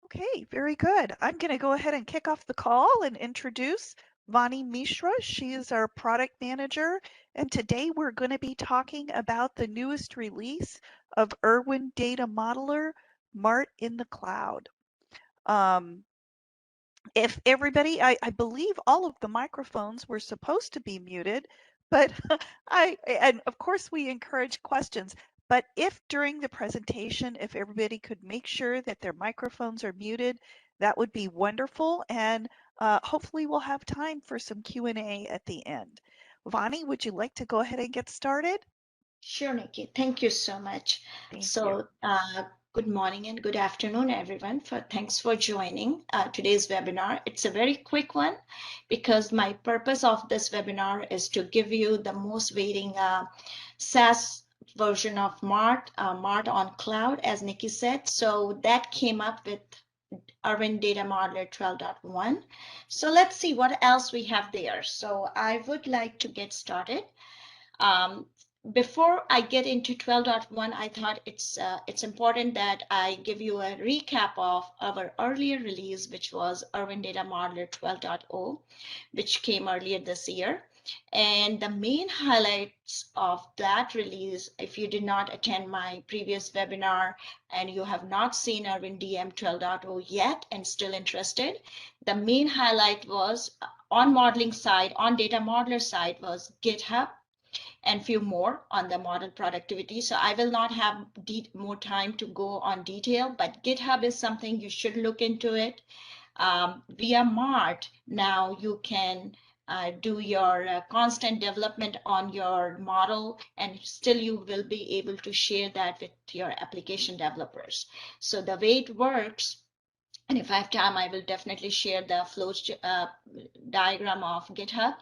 Okay, very good. I'm going to go ahead and kick off the call and introduce Vani Mishra. She is our product manager, and today we're going to be talking about the newest release of Irwin Data Modeler, MART in the Cloud. Um, if everybody, I believe all of the microphones were supposed to be muted, but and of course we encourage questions, but if during the presentation, if everybody could make sure that their microphones are muted, that would be wonderful. And hopefully we'll have time for some Q&A at the end. Vani, would you like to go ahead and get started? Sure, Nikki. Thank you so much. Thank you. So, good morning and good afternoon, everyone. Thanks for joining today's webinar. It's a very quick one because my purpose of this webinar is to give you the most waiting SaaS version of MART, MART on cloud, as Nikki said. So that came up with Irwin Data Modeler 12.1. So let's see what else we have there. So I would like to get started. Um, Before I get into 12.1, I thought it's important that I give you a recap of our earlier release, which was Irwin Data Modeler 12.0, which came earlier this year. And the main highlights of that release, if you did not attend my previous webinar and you have not seen Irwin DM 12.0 yet and still interested, the main highlight was on modeling side, on data modeler side, was GitHub and few more on the model productivity. So I will not have more time to go on detail, but GitHub is something you should look into it. Via MART, now you can do your constant development on your model, and still you will be able to share that with your application developers. So the way it works, and if I have time, I will definitely share the flow diagram of GitHub.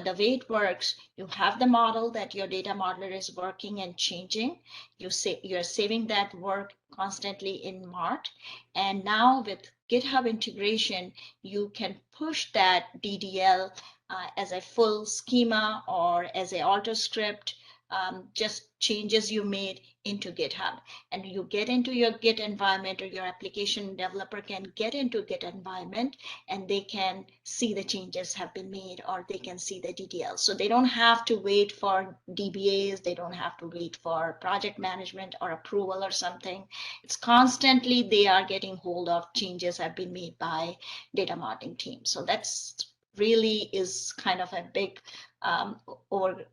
The way it works, you have the model that your data modeler is working and changing. You're saving that work constantly in MART. And now with GitHub integration, you can push that DDL as a full schema or as a auto script, just changes you made into GitHub. And you get into your Git environment, or your application developer can get into Git environment and they can see the changes have been made, or they can see the details. So they don't have to wait for DBAs. They don't have to wait for project management or approval or something. It's constantly they are getting hold of changes have been made by data modeling team. So that's really is kind of a big or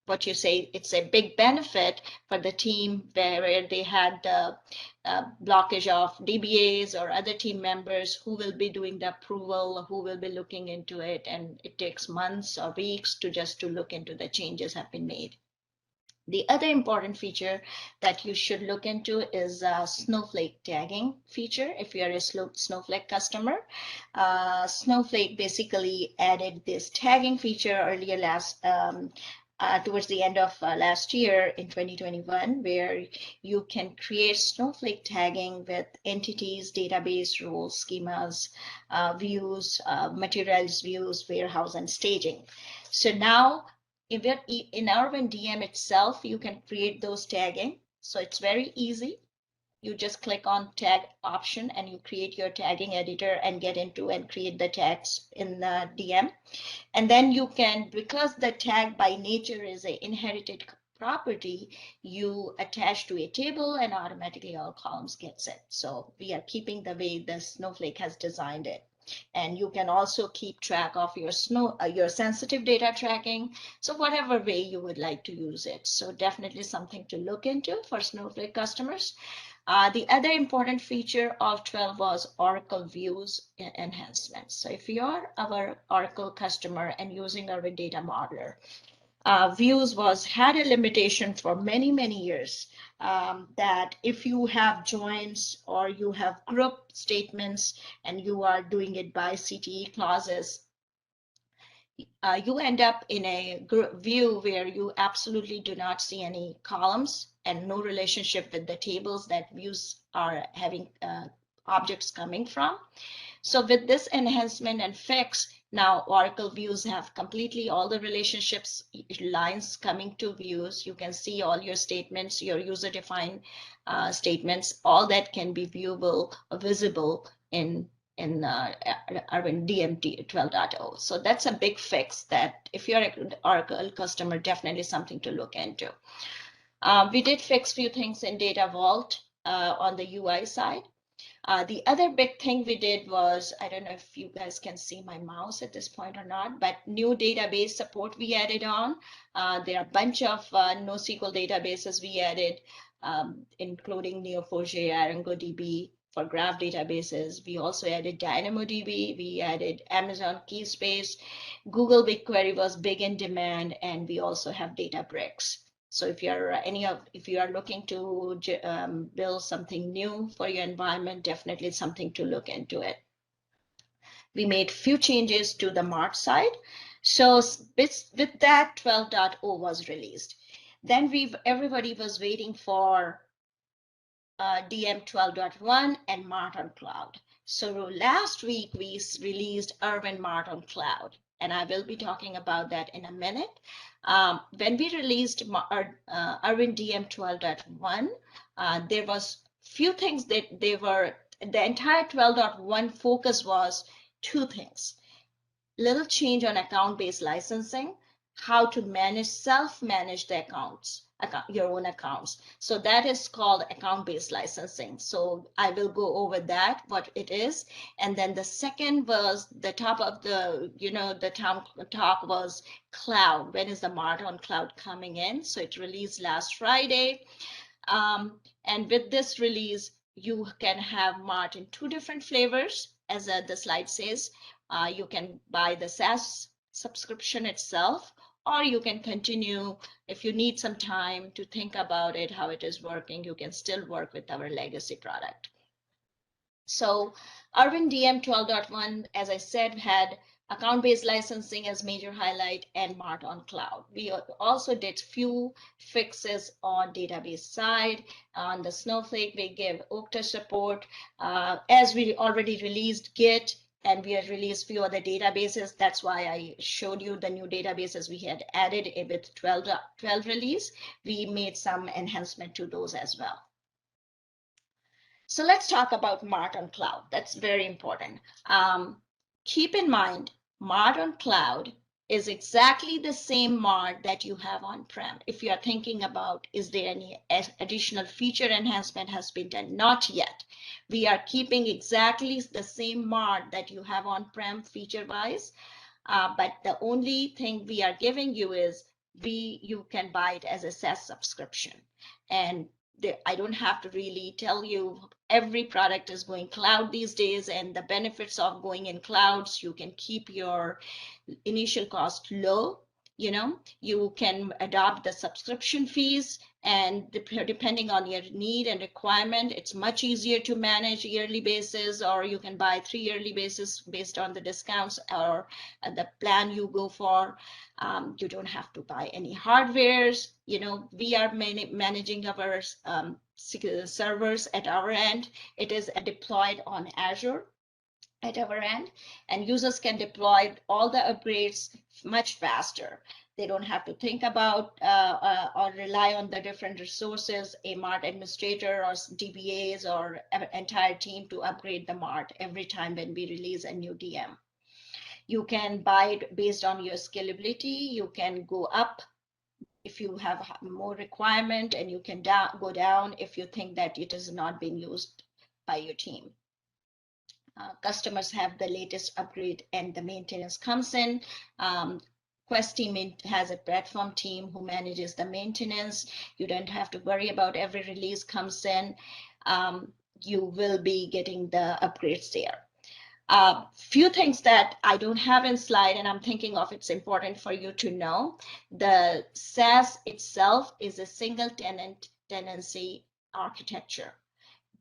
what you say, it's a big benefit for the team where they had the blockage of DBAs or other team members who will be doing the approval, who will be looking into it, and it takes months or weeks to just to look into the changes have been made. The other important feature that you should look into is Snowflake tagging feature. If you're a Snowflake customer, Snowflake basically added this tagging feature earlier towards the end of last year in 2021, where you can create Snowflake tagging with entities, database, roles, schemas, views, materials views, warehouse, and staging. So now in Irwin DM itself, you can create those tagging. So it's very easy. You just click on tag option and you create your tagging editor and get into and create the tags in the DM. And then you can, because the tag by nature is an inherited property, you attach to a table and automatically all columns gets it. So we are keeping the way the Snowflake has designed it. And you can also keep track of your sensitive data tracking. So whatever way you would like to use it. So definitely something to look into for Snowflake customers. The other important feature of 12 was Oracle Views enhancements. So if you're our Oracle customer and using our data modeler, Views had a limitation for many, many years, that if you have joins or you have group statements and you are doing it by CTE clauses, you end up in a view where you absolutely do not see any columns and no relationship with the tables that views are having objects coming from. So with this enhancement and fix, Now, Oracle views have completely all the relationships lines coming to views. You can see all your statements, your user-defined statements, all that can be viewable, visible in Arvind DMT 12.0. So that's a big fix that if you're an Oracle customer, definitely something to look into. We did fix few things in Data Vault on the UI side. The other big thing we did was, I don't know if you guys can see my mouse at this point or not, but new database support we added on. There are a bunch of NoSQL databases we added, including Neo4j, ArongoDB for graph databases. We also added DynamoDB, we added Amazon KeySpace, Google BigQuery was big in demand, and we also have Databricks. So if you are looking to build something new for your environment, definitely something to look into it. We made few changes to the Mart side. So with that, 12.0 was released. Then everybody was waiting for DM 12.1 and Mart on Cloud. So last week we released Irwin Mart on Cloud, and I will be talking about that in a minute. When we released Irwin DM 12.1, there was few things that the entire 12.1 focus was two things. Little change on account-based licensing, how to self-manage the accounts, your own accounts. So that is called account-based licensing. So I will go over that, what it is. And then the second was the top of the, the talk was cloud. When is the Mart on Cloud coming in? So it released last Friday. And with this release, you can have Mart in two different flavors, as the slide says. You can buy the SaaS subscription itself, or you can continue. If you need some time to think about it, how it is working, you can still work with our legacy product. So Arvind DM 12.1, as I said, had account-based licensing as major highlight and Mart on Cloud. We also did few fixes on database side. On the Snowflake, we gave Okta support. As we already released Git, and we had released few other databases. That's why I showed you the new databases we had added with 12 release. We made some enhancement to those as well. So let's talk about Mart on Cloud. That's very important. Keep in mind, Mart on Cloud is exactly the same Mart that you have on-prem. If you are thinking about, is there any additional feature enhancement has been done? Not yet. We are keeping exactly the same Mart that you have on-prem feature-wise, but the only thing we are giving you is you can buy it as a SaaS subscription. And I don't have to really tell you every product is going cloud these days, and the benefits of going in clouds, you can keep your initial cost low. You can adopt the subscription fees, and depending on your need and requirement, it's much easier to manage yearly basis, or you can buy 3 yearly basis based on the discounts or the plan you go for. You don't have to buy any hardwares. We are managing our servers at our end. It is deployed on Azure at our end, and users can deploy all the upgrades much faster. They don't have to think about or rely on the different resources, a Mart administrator or DBAs or an entire team to upgrade the Mart every time when we release a new DM. You can buy it based on your scalability. You can go up if you have more requirement, and you can go down if you think that it is not being used by your team. Customers have the latest upgrade and the maintenance comes in. Quest team has a platform team who manages the maintenance. You don't have to worry about every release comes in. You will be getting the upgrades there. Few things that I don't have in slide, and I'm thinking of it's important for you to know. The SaaS itself is a single tenancy architecture.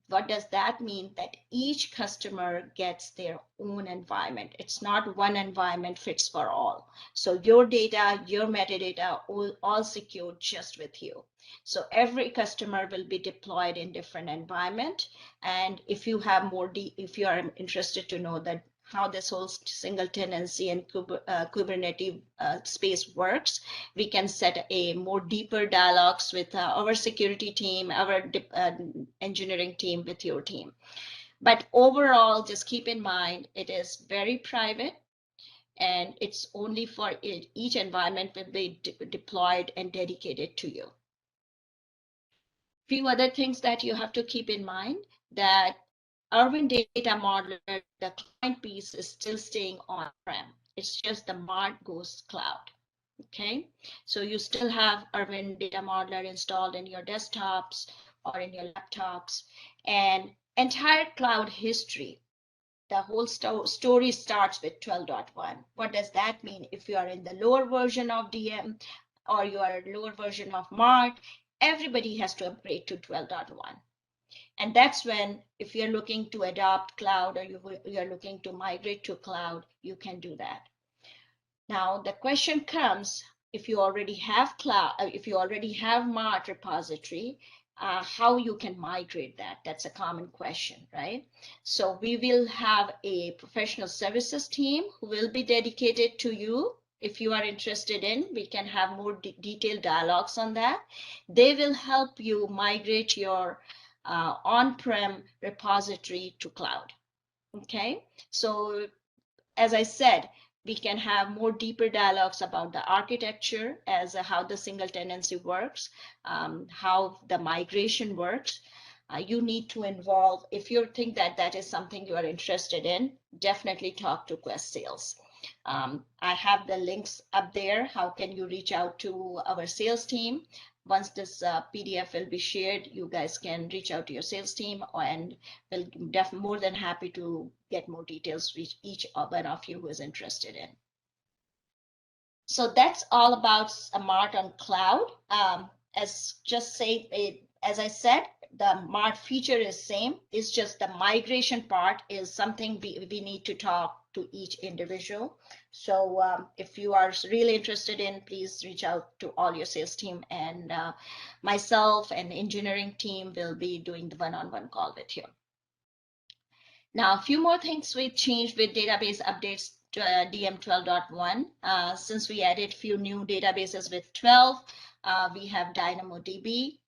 What does that mean? That each customer gets their own environment. It's not one environment fits for all. So your data, your metadata, all secured just with you. So every customer will be deployed in different environment. And if you have if you are interested to know that how this whole single tenancy and Kubernetes space works. We can set a more deeper dialogues with our security team, our engineering team, with your team. But overall, just keep in mind, it is very private, and it's only for each environment will be deployed and dedicated to you. Few other things that you have to keep in mind, that Irwin Data Modeler, the client piece is still staying on-prem. It's just the Mart goes cloud. Okay, so you still have Irwin Data Modeler installed in your desktops or in your laptops, and entire cloud history. The whole story starts with 12.1. What does that mean? If you are in the lower version of DM or you are a lower version of Mart, everybody has to upgrade to 12.1. And that's when, if you're looking to adopt cloud or you're looking to migrate to cloud, you can do that. Now, the question comes, if you already have cloud, if you already have Mart repository, how you can migrate that? That's a common question, right? So we will have a professional services team who will be dedicated to you. If you are interested in, we can have more detailed dialogues on that. They will help you migrate your on-prem repository to cloud. Okay, so as I said, we can have more deeper dialogues about the architecture, as how the single tenancy works, how the migration works. You need to involve, if you think that that is something you are interested in, definitely talk to Quest Sales. I have the links up there. How can you reach out to our sales team? Once this PDF will be shared, you guys can reach out to your sales team, and we'll more than happy to get more details with each one of you who is interested in. So that's all about Mart on cloud. As I said, the Mart feature is same. It's just the migration part is something we need to talk to each individual. So if you are really interested in, please reach out to all your sales team, and myself and engineering team will be doing the one-on-one call with you. Now, a few more things we changed with database updates to DM 12.1. Since we added few new databases with 12, we have DynamoDB.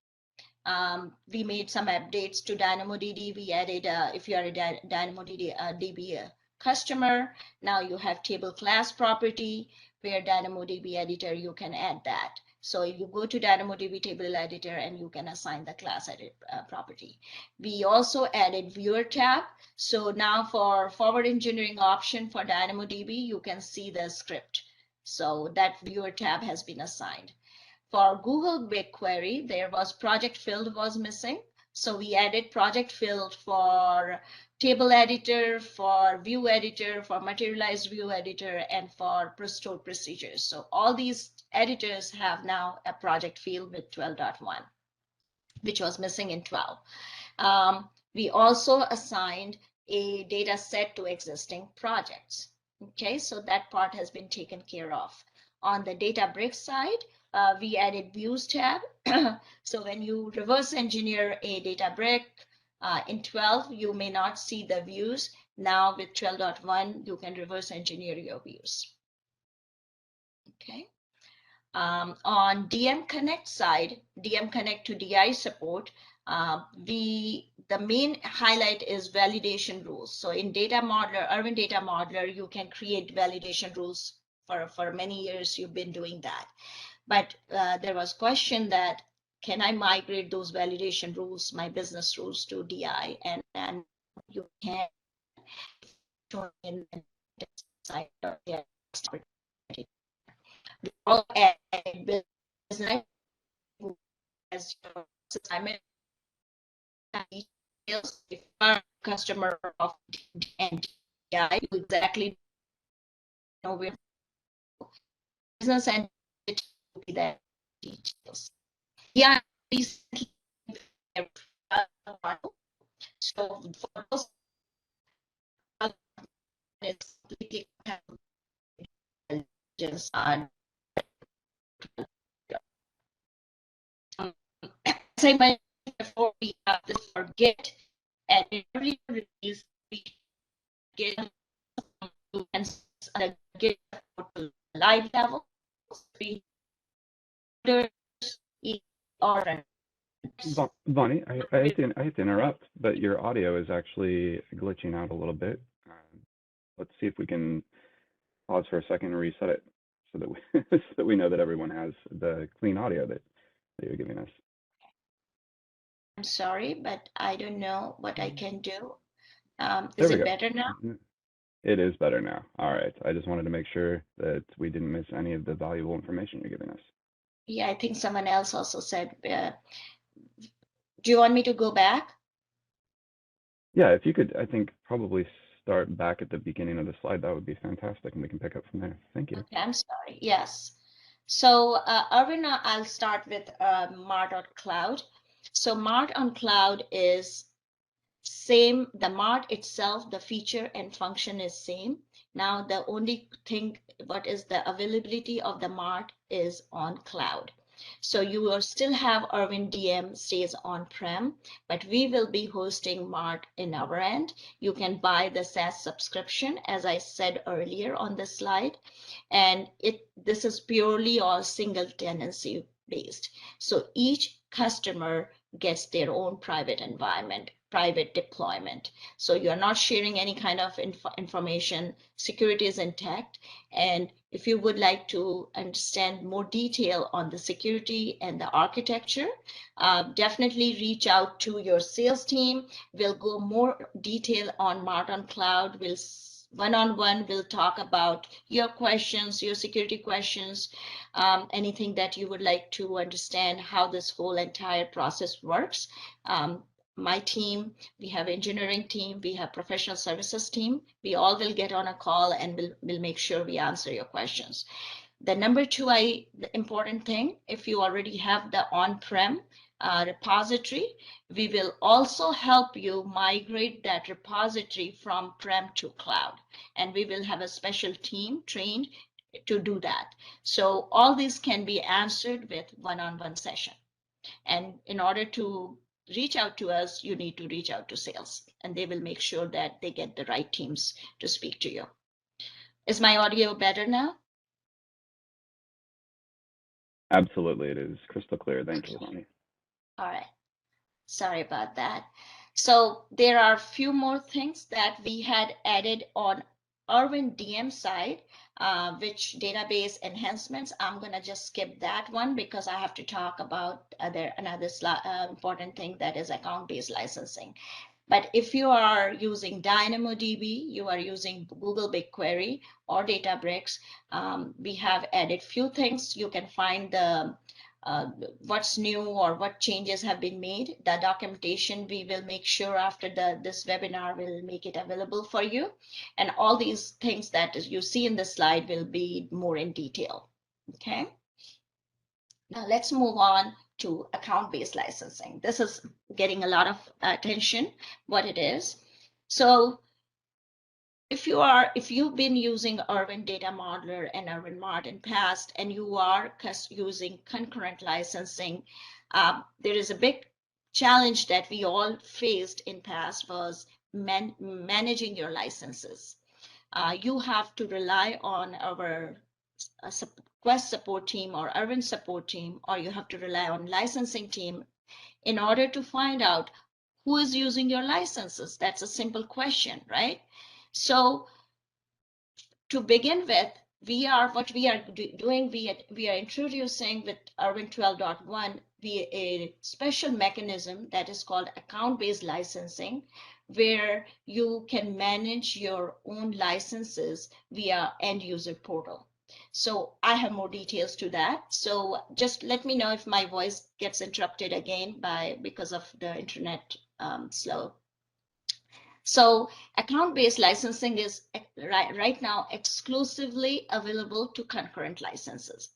We made some updates to DynamoDB. We added, if you are a DynamoDB customer, now you have table class property, where DynamoDB editor, you can add that. So if you go to DynamoDB table editor, and you can assign the class edit property. We also added viewer tab. So now for forward engineering option for DynamoDB, you can see the script. So that viewer tab has been assigned. For Google BigQuery, there was project field was missing. So we added project field for table editor, for view editor, for materialized view editor, and for stored procedures. So all these editors have now a project field with 12.1, which was missing in 12. We also assigned a data set to existing projects. Okay, so that part has been taken care of. On the Databricks side, we added views tab. So when you reverse engineer a Databrick in 12, you may not see the views. Now with 12.1, you can reverse engineer your views. Okay. On DM Connect side, DM Connect to DI support, the main highlight is validation rules. So in Data Modeler, Irwin Data Modeler, you can create validation rules. For many years, you've been doing that. But there was question that, can I migrate those validation rules, my business rules, to DI? And you can join in site or we all add business as your assignment details. If you are a customer of DI, you exactly know where business and that details. Yeah, recently, so for those, it's completely intelligence on. As I mentioned before, we have this for Git, and in every release we get and the Git support to live level. Or Bonnie, I hate to interrupt, but your audio is actually glitching out a little bit. Let's see if we can pause for a second and reset it so that we so that we know that everyone has the clean audio that you're giving us. I'm sorry, but I don't know what I can do. There Is we it go. better now? It is better now. All right. I just wanted to make sure that we didn't miss any of the valuable information you're giving us. Yeah, I think someone else also said, do you want me to go back? Yeah, if you could, I think probably start back at the beginning of the slide, that would be fantastic, and we can pick up from there. Thank you. Okay, I'm sorry. Yes. So, Arvin, I'll start with Mart on Cloud. So Mart on Cloud is same, the Mart itself, the feature and function is same. Now, the only thing, what is the availability of the Mart is on cloud. So you will still have Irwin DM stays on-prem, but we will be hosting Mart in our end. You can buy the SaaS subscription, as I said earlier on the slide, and this is purely all single tenancy based. So each customer gets their own private environment, private deployment. So you're not sharing any kind of information. Security is intact. And if you would like to understand more detail on the security and the architecture, definitely reach out to your sales team. We'll go more detail on Mart on Cloud. We'll one-on-one, we'll talk about your questions, your security questions, anything that you would like to understand how this whole entire process works. My team, we have engineering team, we have professional services team. We all will get on a call and we'll make sure we answer your questions. The number two, the important thing, if you already have the on-prem repository, we will also help you migrate that repository from prem to cloud. And we will have a special team trained to do that. So all these can be answered with one-on-one session. And in order to reach out to us, you need to reach out to sales, and they will make sure that they get the right teams to speak to you. Is my audio better now? Absolutely, it is crystal clear. Thank you, Bonnie. All right. Sorry about that. So there are a few more things that we had added on Irwin DM side, which database enhancements. I'm going to just skip that one because I have to talk about another important thing, that is account-based licensing. But if you are using DynamoDB, you are using Google BigQuery or Databricks, we have added few things. You can find the what's new or what changes have been made. The documentation, we will make sure after this webinar, will make it available for you. And all these things that you see in the slide will be more in detail. Okay. Now let's move on to account-based licensing. This is getting a lot of attention, what it is. So if you've been using Irwin Data Modeler and Irwin Mart in past, and you are using concurrent licensing, there is a big challenge that we all faced in past was managing your licenses. You have to rely on our Quest support team or Irwin support team, or you have to rely on licensing team in order to find out who is using your licenses. That's a simple question, right? So to begin with, we are doing, we are introducing with Irwin 12.1 a special mechanism that is called account-based licensing, where you can manage your own licenses via end user portal. So I have more details to that. So just let me know if my voice gets interrupted again because of the internet slow. So account-based licensing is right now exclusively available to concurrent licenses.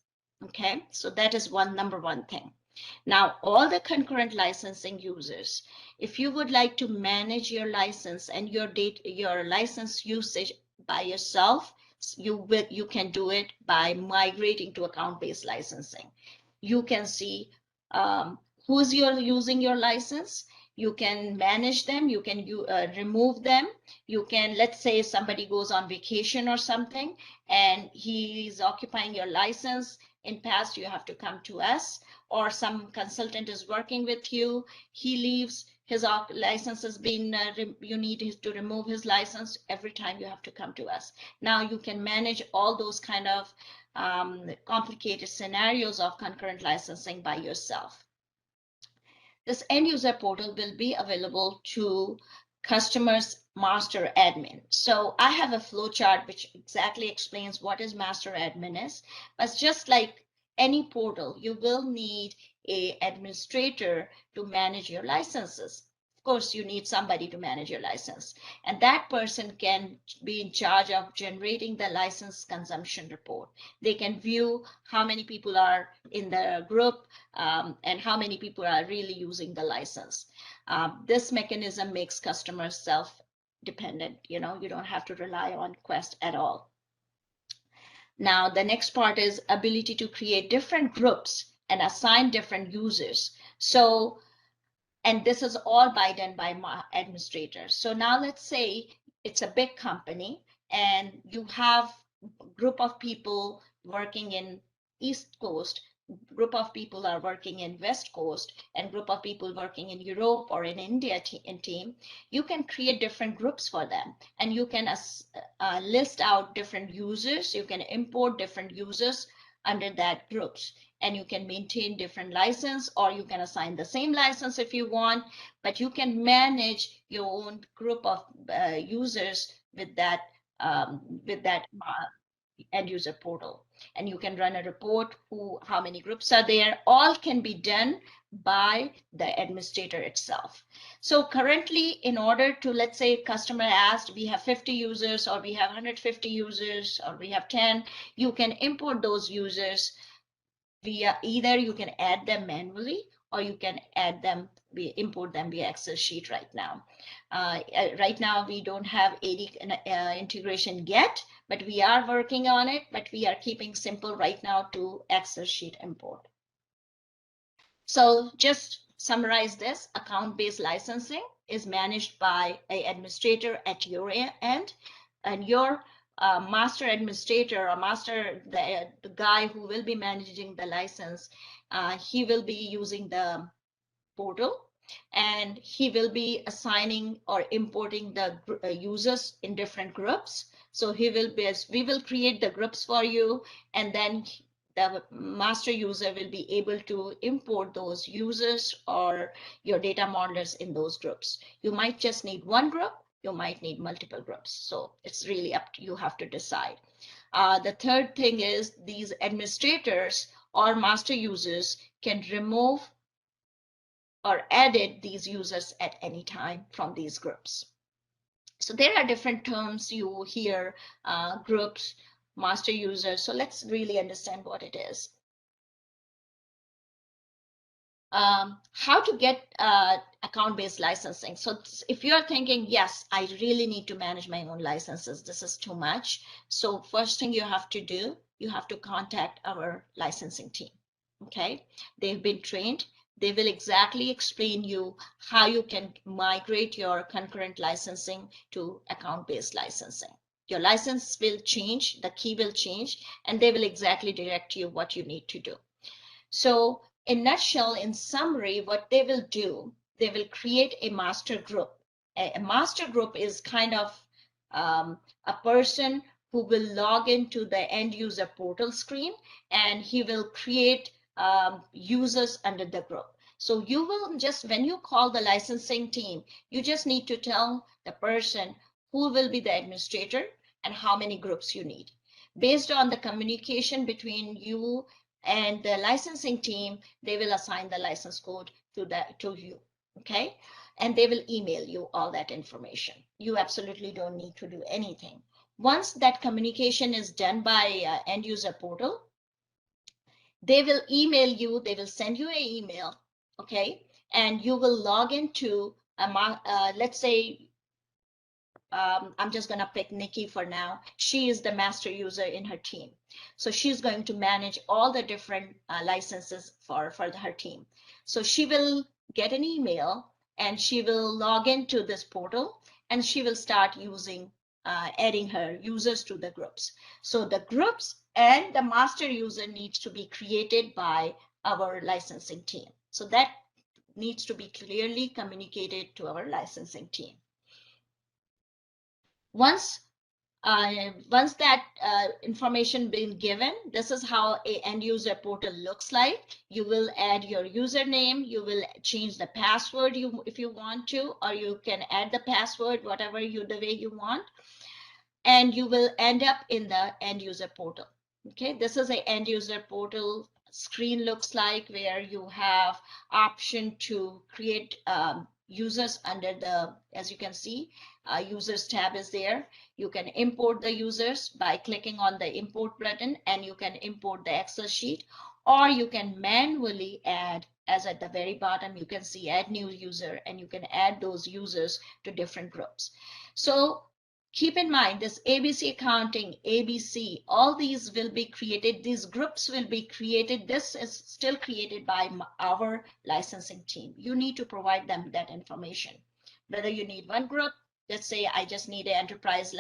Okay, so that is number one thing. Now, all the concurrent licensing users, if you would like to manage your license and your license usage by yourself, you can do it by migrating to account-based licensing. You can see who's using your license. You can manage them. You can remove them. You can, let's say somebody goes on vacation or something and he's occupying your license. In past, you have to come to us, or some consultant is working with you. He leaves, his license has been, you need to remove his license. Every time you have to come to us. Now you can manage all those kind of complicated scenarios of concurrent licensing by yourself. This end user portal will be available to customers master admin. So I have a flow chart which exactly explains what is master admin is. But just like any portal, you will need an administrator to manage your licenses. Of course, you need somebody to manage your license, and that person can be in charge of generating the license consumption report. They can view how many people are in the group and how many people are really using the license. This mechanism makes customers self-dependent. You don't have to rely on Quest at all. Now, the next part is ability to create different groups and assign different users. So, and this is all done by my administrators. So now let's say it's a big company and you have a group of people working in East Coast, group of people are working in West Coast, and group of people working in Europe or in India team. You can create different groups for them, and you can list out different users. You can import different users under that groups, and you can maintain different license, or you can assign the same license if you want, but you can manage your own group of users with that end user portal. And you can run a report how many groups are there. All can be done by the administrator itself. So currently, in order to, let's say customer asked, we have 50 users, or we have 150 users, or we have 10, you can import those users via, either you can add them manually, or you can add them, import them via Excel sheet right now. Right now, we don't have AD integration yet, but we are working on it, but we are keeping simple right now to Excel sheet import. So just summarize this, account-based licensing is managed by an administrator at your end, and your master administrator or the guy who will be managing the license, he will be using the portal, and he will be assigning or importing the users in different groups. So we will create the groups for you, and then the master user will be able to import those users or your data modelers in those groups. You might just need one group, you might need multiple groups. So it's really up to you, have to decide. The third thing is these administrators or master users can remove or edit these users at any time from these groups. So there are different terms you hear, groups, master users. So let's really understand what it is. How to get account-based licensing. So if you're thinking, yes, I really need to manage my own licenses, this is too much. So first thing you have to do, you have to contact our licensing team. Okay, they've been trained. They will exactly explain you how you can migrate your concurrent licensing to account-based licensing. Your license will change, the key will change, and they will exactly direct you what you need to do. So in nutshell, in summary, what they will do, they will create a master group. A master group is kind of a person who will log into the end user portal screen, and he will create users under the group. So you will just, when you call the licensing team, you just need to tell the person who will be the administrator and how many groups you need. Based on the communication between you and the licensing team, they will assign the license code to you. Okay, and they will email you all that information. You absolutely don't need to do anything. Once that communication is done by end user portal, they will email you, they will send you an email, okay, and you will log into let's say I'm just going to pick Nikki for now. She is the master user in her team. So she's going to manage all the different licenses for her team. So she will get an email, and she will log into this portal, and she will start using adding her users to the groups. So the groups and the master user needs to be created by our licensing team. So that needs to be clearly communicated to our licensing team. Once that information been given, this is how a end user portal looks like. You will add your username, you will change the password if you want to, or you can add the password whatever the way you want, and you will end up in the end user portal. Okay, this is a end user portal screen looks like, where you have option to create users under the, as you can see, users tab is there. You can import the users by clicking on the import button, and you can import the Excel sheet, or you can manually add, as at the very bottom you can see add new user, and you can add those users to different groups. So keep in mind this ABC accounting, ABC, all these will be created. These groups will be created. This is still created by our licensing team. You need to provide them that information. Whether you need one group, let's say I just need an enterprise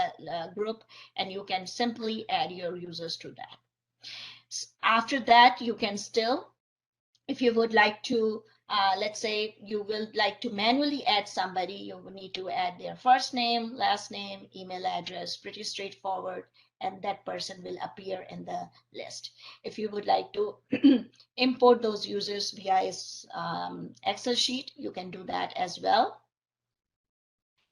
group, and you can simply add your users to that. After that, you can still, if you would like to, let's say you will like to manually add somebody, you will need to add their first name, last name, email address, pretty straightforward, and that person will appear in the list. If you would like to import those users via Excel sheet, you can do that as well.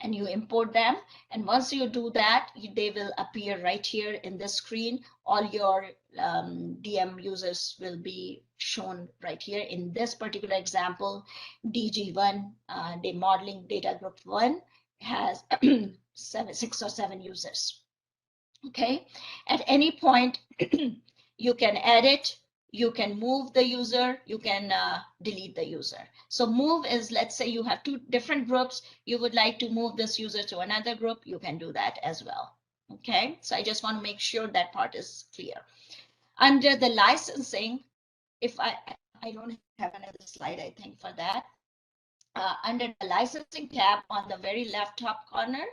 And you import them, and once you do that, they will appear right here in the screen. All your DM users will be shown right here. In this particular example, DG1, the modeling data group 1, has 6 or 7 users. Okay, at any point you can edit, you can move the user, you can delete the user. So move is, let's say you have 2 different groups, you would like to move this user to another group, you can do that as well. Okay, so I just want to make sure that part is clear. Under the licensing, if I don't have another slide, I think, for that. Under the licensing tab on the very left top corner,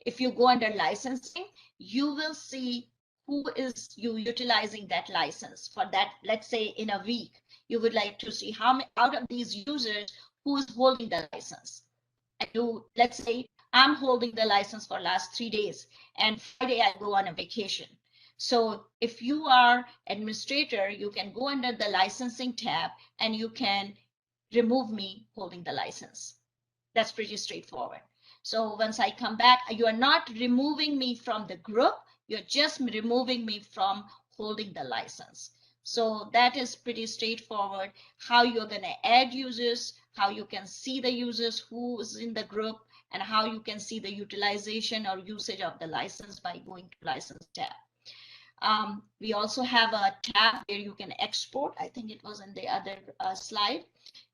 if you go under licensing, you will see who is utilizing that license for that. Let's say in a week, you would like to see how many out of these users who is holding the license. And let's say I'm holding the license for last 3 days, and Friday I go on a vacation. So if you are administrator, you can go under the licensing tab and you can remove me holding the license. That's pretty straightforward. So once I come back, you are not removing me from the group, you're just removing me from holding the license. So that is pretty straightforward, how you're going to add users, how you can see the users who is in the group, and how you can see the utilization or usage of the license by going to license tab. We also have a tab where you can export. I think it was in the other slide.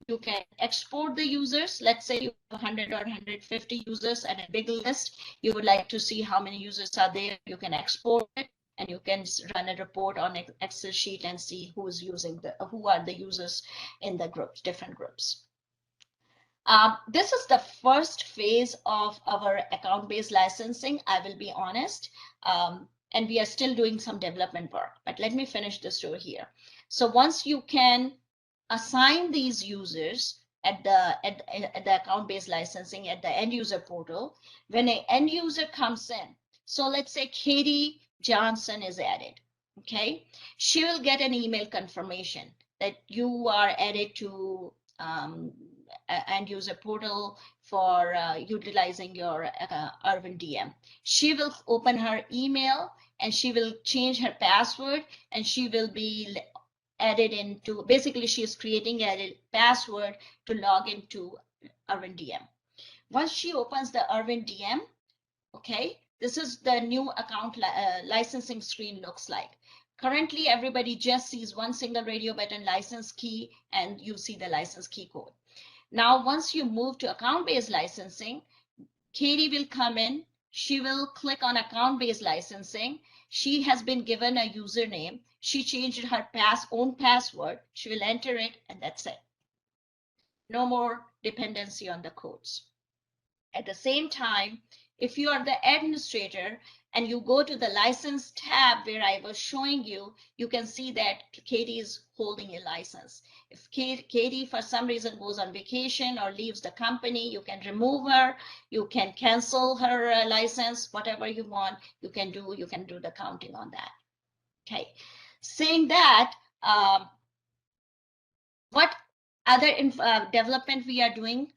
You can export the users. Let's say you have 100 or 150 users and a big list. You would like to see how many users are there. You can export it, and you can run a report on an Excel sheet and see who is using who are the users in the groups, different groups. This is the first phase of our account-based licensing, I will be honest. And we are still doing some development work, but let me finish the story here. So once you can assign these users at the account-based licensing at the end user portal, when an end user comes in, so let's say Katie Johnson is added, okay? She will get an email confirmation that you are added to end user portal for utilizing your Irwin DM. She will open her email and she will change her password, and she will be added into, basically she is creating a password to log into Irwin DM. Once she opens the Irwin DM, okay, this is the new account licensing screen looks like. Currently, everybody just sees one single radio button license key, and you see the license key code. Now, once you move to account-based licensing, Katie will come in. She will click on account-based licensing. She has been given a username. She changed her own password. She will enter it, and that's it. No more dependency on the codes. At the same time, if you are the administrator and you go to the license tab where I was showing you, you can see that Katie is holding a license. If Katie for some reason goes on vacation or leaves the company, you can remove her, you can cancel her license, whatever you want, you can do the counting on that. Okay, saying that, what other development we are doing?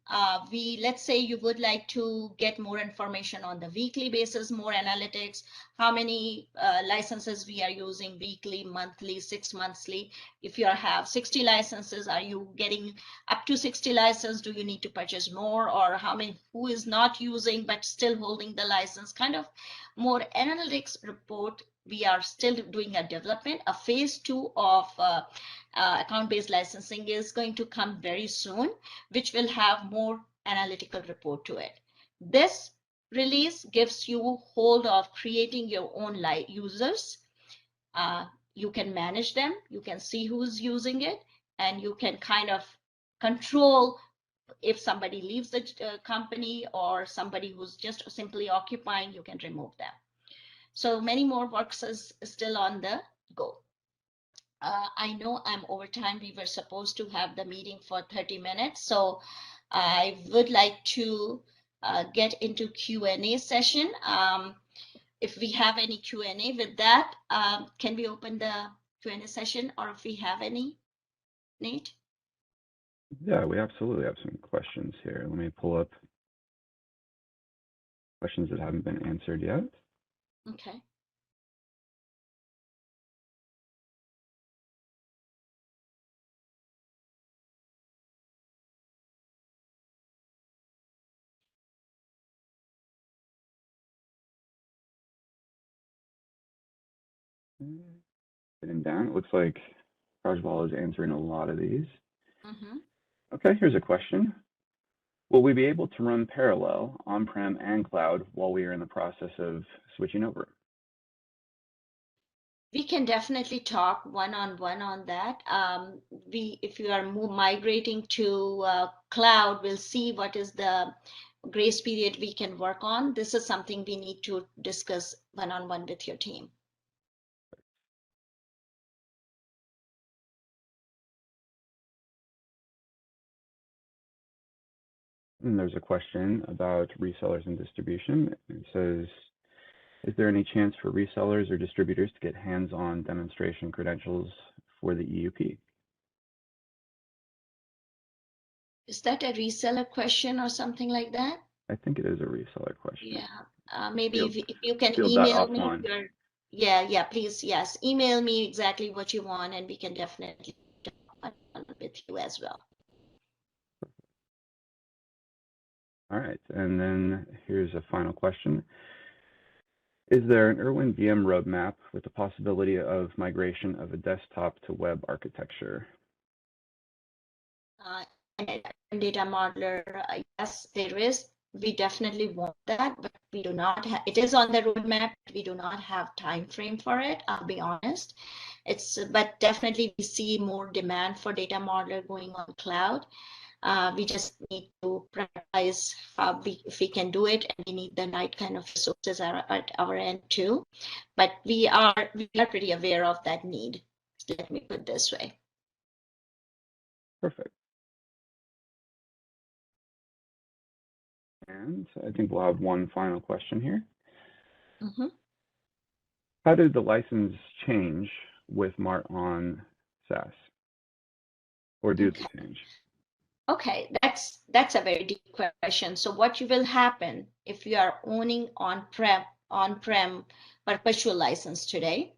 Let's say you would like to get more information on the weekly basis, more analytics, how many licenses we are using weekly, monthly, 6 monthly. If you have 60 licenses, are you getting up to 60 licenses? Do you need to purchase more? Or how many, who is not using but still holding the license? Kind of more analytics report. We are still doing a development. A phase 2 of account-based licensing is going to come very soon, which will have more analytical report to it. This release gives you hold of creating your own users. You can manage them, you can see who's using it, and you can kind of control if somebody leaves the company or somebody who's just simply occupying, you can remove them. So many more works is still on the go. I know I'm over time. We were supposed to have the meeting for 30 minutes. So I would like to get into Q&A session. If we have any Q&A with that, can we open the Q&A session, or if we have any, Nate? Yeah, we absolutely have some questions here. Let me pull up questions that haven't been answered yet. Okay. Getting down. It looks like Prajwal is answering a lot of these. Mm-hmm. Okay, here's a question. Will we be able to run parallel on-prem and cloud while we are in the process of switching over? We can definitely talk one-on-one on that. If you are migrating to cloud, we'll see what is the grace period we can work on. This is something we need to discuss one-on-one with your team. And there's a question about resellers and distribution. It says, is there any chance for resellers or distributors to get hands-on demonstration credentials for the EUP? Is that a reseller question or something like that? I think it is a reseller question. Yeah, maybe if you can field that email me offline. yeah, please, yes, email me exactly what you want, and we can definitely talk with you as well. All right, and then here's a final question. Is there an Irwin VM roadmap with the possibility of migration of a desktop to web architecture? Data modeler, yes, there is. We definitely want that, but we do not have. It is on the roadmap. We do not have time frame for it. I'll be honest. But definitely we see more demand for data modeler going on cloud. We just need to prioritize if we can do it, and we need the right kind of resources at our end too. But we are pretty aware of that need. Let me put it this way. Perfect. And I think we'll have one final question here. Mm-hmm. How did the license change with Mart on SaaS? Or do they change? Okay, that's a very deep question. So what will happen if you are owning on-prem perpetual license today,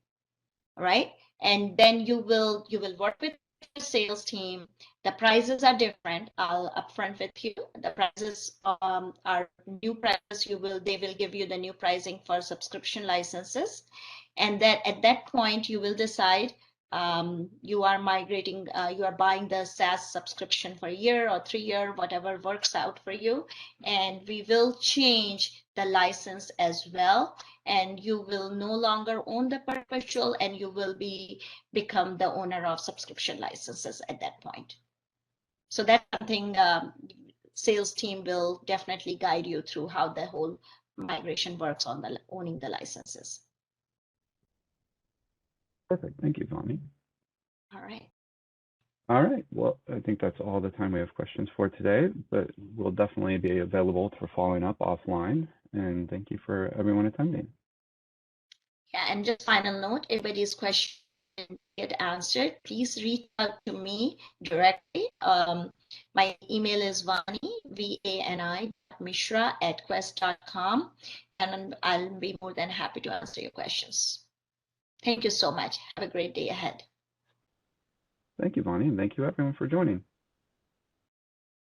right? And then you will work with the sales team. The prices are different. I'll upfront with you. The prices are new prices. They will give you the new pricing for subscription licenses, and that at that point you will decide you are migrating, you are buying the SaaS subscription for a year or 3 year, whatever works out for you, and we will change the license as well. And you will no longer own the perpetual, and you will become the owner of subscription licenses at that point. So that's something sales team will definitely guide you through how the whole migration works on the owning the licenses. Perfect. Thank you, Vani. All right. All right. Well, I think that's all the time we have questions for today, but we'll definitely be available for following up offline. And thank you for everyone attending. Yeah, and just final note, if anybody's question get answered, please reach out to me directly. My email is Vani, V-A-N-I, Mishra @quest.com, and I'll be more than happy to answer your questions. Thank you so much. Have a great day ahead. Thank you, Vani, and thank you everyone for joining.